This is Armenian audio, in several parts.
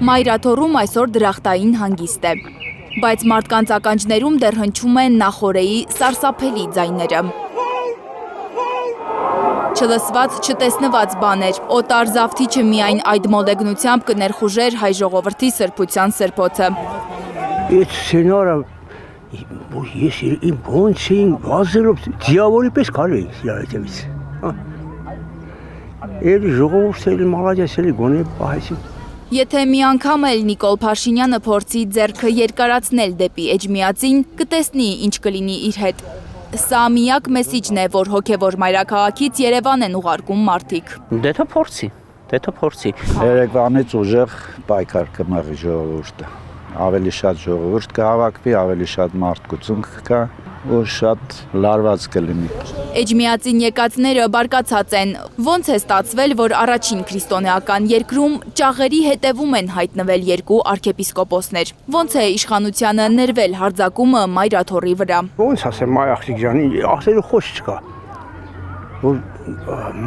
Մայրաթոռում այսօր դրախտային հանգիստ է, բայց մարդկանց ականջներում դեռ հնչում են նախօրեի սարսափելի ձայները։ Չլսված, չտեսնված բաներ, օտար զավթիչը միայն այդ մոլեգնությամբ կներխուժեր հայ ժողովրդի սրբության սրբոցը։ Այդ սցենարը ես իմ ոնց էին վազելով դիավոլի պես քարի սիրահետևից։ Էլի ժողովուրդը էլի մալադես էլի գոնե պահեցին։ Եթե մի անգամ էլ Նիկոլ Փաշինյանը փորձի ձեռքը երկարացնել դեպի Էջմիածին, կտեսնի ինչ կլինի իր հետ։ Սա միակ մեսիջն է, որ հոգևոր մայրաքաղաքից Երևան են ուղարկում մարդիկ։ Դե փորձի։ Երևանից ուժեղ պայքար կմղի ժողովուրդը։ Ավելի շատ ժողովուրդ կհավաքվի, ավելի շատ մարդկություն կկա ու շատ լարված կլինի։ Էջմիածին եկածները բարկացած են։ Ոնց է ստացվել, որ առաջին քրիստոնեական երկրում ճաղերի հետևում են հայտնվել երկու արքեպիսկոպոսներ։ Ոնց է իշխանությանը ներվել հարձակումը Մայրաթոռի վրա։ Ոնց ասեմ մայ աղջիկ ջանի, ասելու խոսք չկա, որ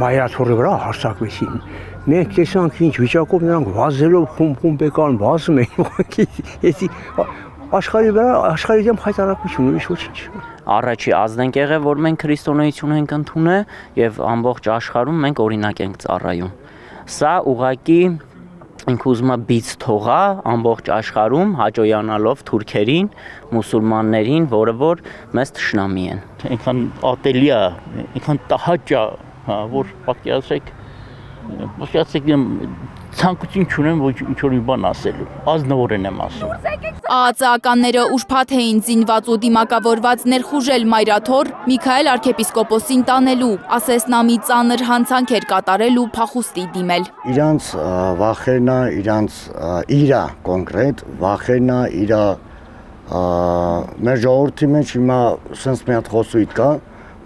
Մայրաթոռի վրա հարձակվեցին։ Մենք տեսանք ինչ վիճակով նրանք վազելով խումբ եկան, վազում էին։ Աշխարհի վրա, աշխարհի դեմ հայտարարություն, ուրիշ ոչինչ։ Առաջի ազնենք եղել, որ մենք քրիստոնեություն ենք ընդունել եւ ամբողջ աշխարհում մենք օրինակ ենք ծառայում։ Սա ուղղակի ինքը ուզում է բիծ թողա ամբողջ աշխարհում, հաջողանալով թուրքերին, մուսուլմաններին, որը որ մեզ թշնամի են։ Այնքան ատելի է, այնքան տհաճ է, որ պատկերացրեք ցանկություն չունեմ ինչ-որ մի բան ասելու, ազնվորեն եմ ասում։ ԱԱԾ-ականները ուշփաթ էին զինված ու դիմակավորված ներխուժել Մայրաթոռ Միքայել արքեպիսկոպոսին տանելու, ասես նա մի ծանր հանցանք էր կատարել ու փախուստի դիմել։ Իրանց վախերն է, իրանց իրա կոնկրետ վախերն է, իրա մեր ժողովրդի մեջ հիմա sense մի հատ խոսույթ կա,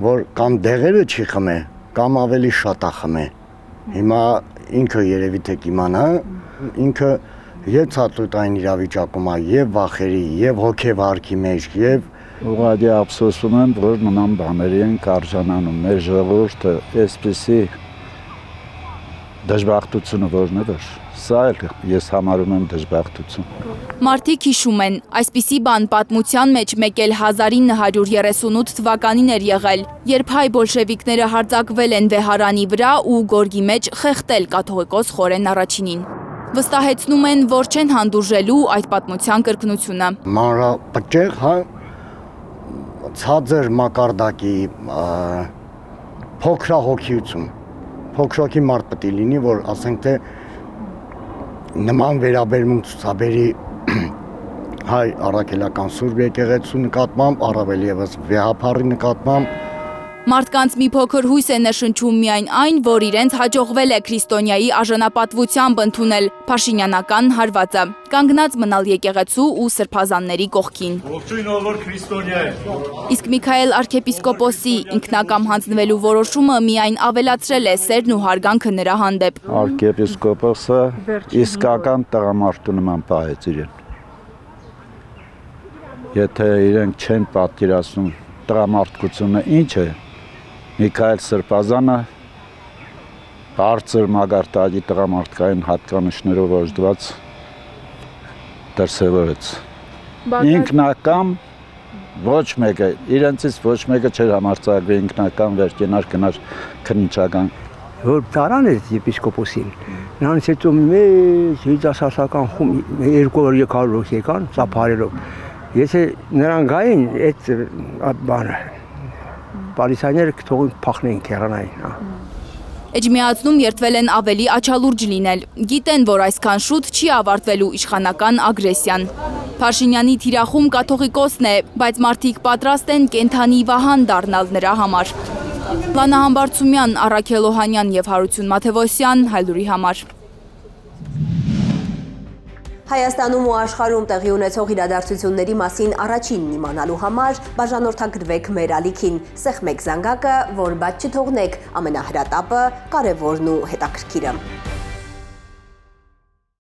որ կամ դեղերը չի խմե, կամ ավելի շատ է խմե։ Հիմա ինքը երևի թե կիմանա, ինքը եւ ցածուտային իրավիճակում է, եւ վախերի, եւ հոգեվարքի մեջ, եւ ուղղակի ափսոսում եմ, որ նման բաների են կարժանանում։ Մեր ժողովուրդը այսպեսի դժբախտությունը որն է, որ սա էլ ես համարում եմ դժբախտություն։ Մարդիկ հիշում են, այսպիսի բան պատմության մեջ մեկ էլ 1938 թվականին էր եղել, երբ հայ բոլշևիկները հարձակվել են Վեհարանի վրա ու գորգի մեջ խեղդել կաթողիկոս Խորեն առաջինին։ Վստահեցնում են, որ չեն հանդուրժելու այդ պատմության կրկնությունը։ Մանրապճեղ, ցածր մակարդակի փոքրահոգիություն, փոքրոքի մարդ պետք է լինի, որ ասենք թե նման վերաբերմունք ցուցաբերի հայ առաքելական Սուրբ եկեղեցու նկատմամբ, առավել եւս վեհափառի նկատմամբ։ Մարդկանց մի փոքր հույս է նշնչում միայն այն, որ իրենց հաջողվել է քրիստոնյայի արժանապատվությամբ ընդունել Փաշինյանական հարվածը, կանգնած մնալ եկեղեցու ու սրբազանների կողքին։ Ողջույն ողոր քրիստոնյա է։ Իսկ Միքայել արքեպիսկոպոսի ինքնակամ հանձնվելու որոշումը միայն ավելացրել է սերն ու հարգանքը նրա հանդեպ։ Արքեպիսկոպոսը իսկական տղամարդու նման պահեց իրեն։ Եթե իրենք չեն պատկերացնում տղամարդկությունը ինչ է, Միքայել Սրբազանը բարձր մագարտակի տղամարդկային հատկանիշներով օժտված դրսևորեց։ Ինքնակամ ոչ մեկը, իրենցից ոչ մեկը չէր համարձակվի ինքնակամ վերկենար գնար քննիչական։ Որ տարան էր եպիսկոպոսին, նրանից հետո մեծ հիջասասական խումբ 200 եկան ծափարելով։ Եթե նրան գային այդ բանը, պարիսայները կթողին փախնեին կերանային։ Էջմիածնում երդվել են ավելի աչալուրջ լինել, գիտեն, որ այսքան շուտ չի ավարտվելու իշխանական ագրեսիան։ Փաշինյանի թիրախում կաթողիկոսն է, բայց մարդիկ պատրաստ են կենդանի վահան դառնալ նրա համար։ Լանա Համբարձումյան, Առաքել Օհանյան և Հարություն Մաթևոսյան, Հայլուրի համար։ Հայաստանում ու աշխարհում տեղի ունեցող իրադարձությունների մասին առաջինն իմանալու համար բաժանորդագրվեք մեր ալիքին, սեղմեք զանգակը, որ բաց չթողնեք ամենահրատապը, կարևորն ու հետաքրքիրը։